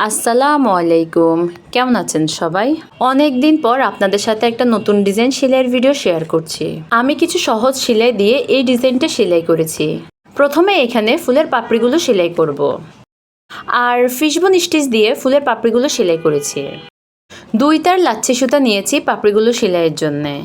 আসসালামু আলাইকুম, কেমন আছেন সবাই? অনেক দিন পর আপনাদের সাথে একটা নতুন ডিজাইন সেলাইয়ের ভিডিও শেয়ার করছি। আমি কিছু সহজ সেলাই দিয়ে এই ডিজাইনটা সেলাই করেছি। প্রথমে এখানে ফুলের পাপড়িগুলো সেলাই করব। আর ফিশবোন স্টিচ দিয়ে ফুলের পাপড়িগুলো সেলাই করেছি। 2 তার লাচ্ছি সুতা নিয়েছি পাপড়িগুলো সেলাইয়ের জন্যে।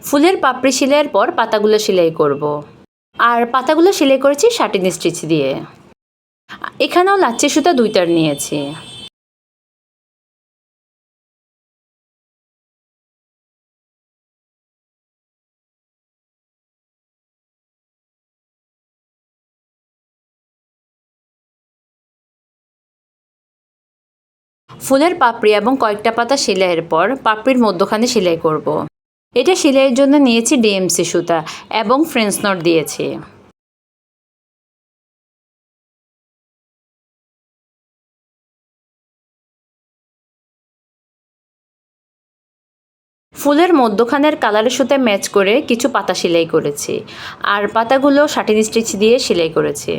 ফুলের পাপড়ি সেলাইয়ের পর পাতাগুলো সেলাই করব। আর পাতাগুলো সেলাই করেছি শাটিন স্টিচ দিয়ে। এখানেও লাচ্ছি সুতা 2 তার নিয়েছি। ফুলের পাপড়ি এবং কয়েকটা পাতা সেলাইয়ের পর পাপড়ির মধ্যখানে সেলাই করব। এটা সেলাইয়ের জন্য নিয়েছি ডিএমসি সুতা এবং ফ্রেঞ্চ নট দিয়েছি। ফুলের মধ্যখানের কালারের সুতায় ম্যাচ করে কিছু পাতা সেলাই করেছি। আর পাতাগুলো শাটিন স্টিচ দিয়ে সেলাই করেছি।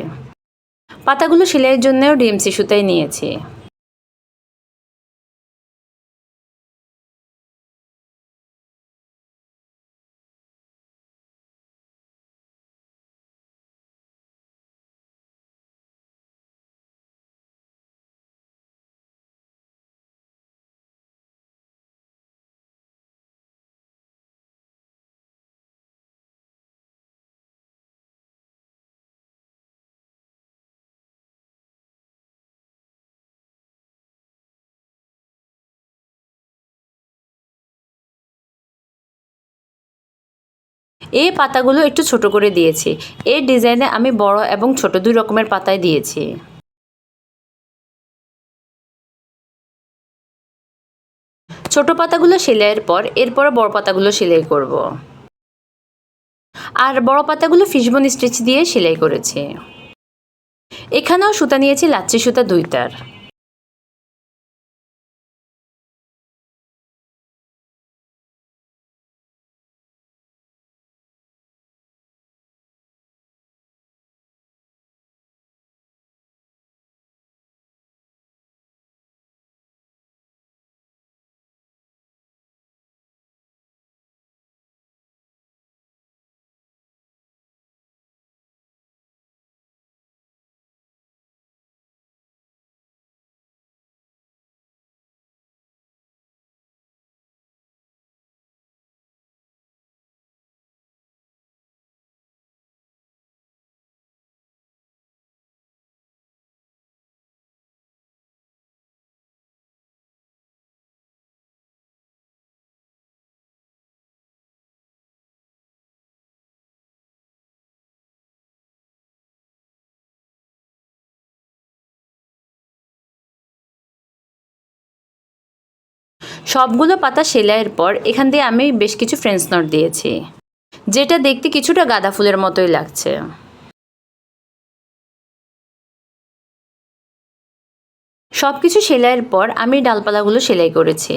পাতাগুলো সেলাইয়ের জন্যও ডিএমসি সুতাই নিয়েছি। এই পাতাগুলো একটু ছোট করে দিয়েছি। এই ডিজাইনে আমি বড় এবং ছোট 2 রকমের পাতায় দিয়েছি। ছোট পাতাগুলো সেলাইয়ের পর এরপর বড় পাতাগুলো সেলাই করব। আর বড় পাতাগুলো ফিশবোন স্টিচ দিয়ে সেলাই করেছি। এখানেও সুতা নিয়েছি লাচ্ছি সুতা 2 তার। সবগুলো পাতা সেলাইয়ের পর এখান দিয়ে আমি বেশ কিছু ফ্রেঞ্চ নট দিয়েছি, যেটা দেখতে কিছুটা গাঁদা ফুলের মতোই লাগছে। সব কিছু সেলাইয়ের পর আমি ডালপালাগুলো সেলাই করেছি।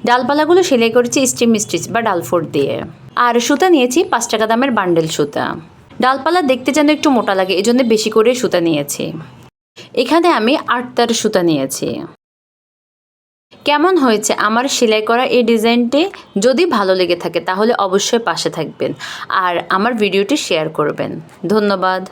ডালপালাগুলো সেলাই করেছি স্টিম স্টিচ বা ডালফোর দিয়ে। আর সুতা নিয়েছি 5 টাকা দামের বান্ডেল সুতা। ডালপালা দেখতে যেন একটু মোটা লাগে, এজন্য বেশি করে সুতা নিয়েছি। এখানে আমি 8 তার সুতা নিয়েছি। কেমন হয়েছে আমার সেলাই করা এই ডিজাইনটি? যদি ভালো লেগে থাকে তাহলে অবশ্যই পাশে থাকবেন আর আমার ভিডিওটি শেয়ার করবেন। ধন্যবাদ।